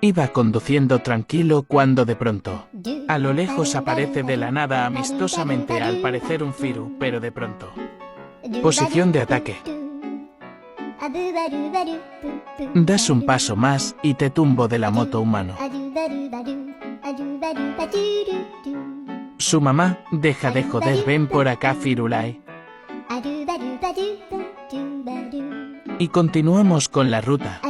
Iba conduciendo tranquilo cuando de pronto, a lo lejos aparece de la nada amistosamente al parecer un Firu, pero de pronto. Posición de ataque. Das un paso más y te tumbo de la moto humano. Su mamá, deja de joder, ven por acá Firulai. Y continuamos con la ruta.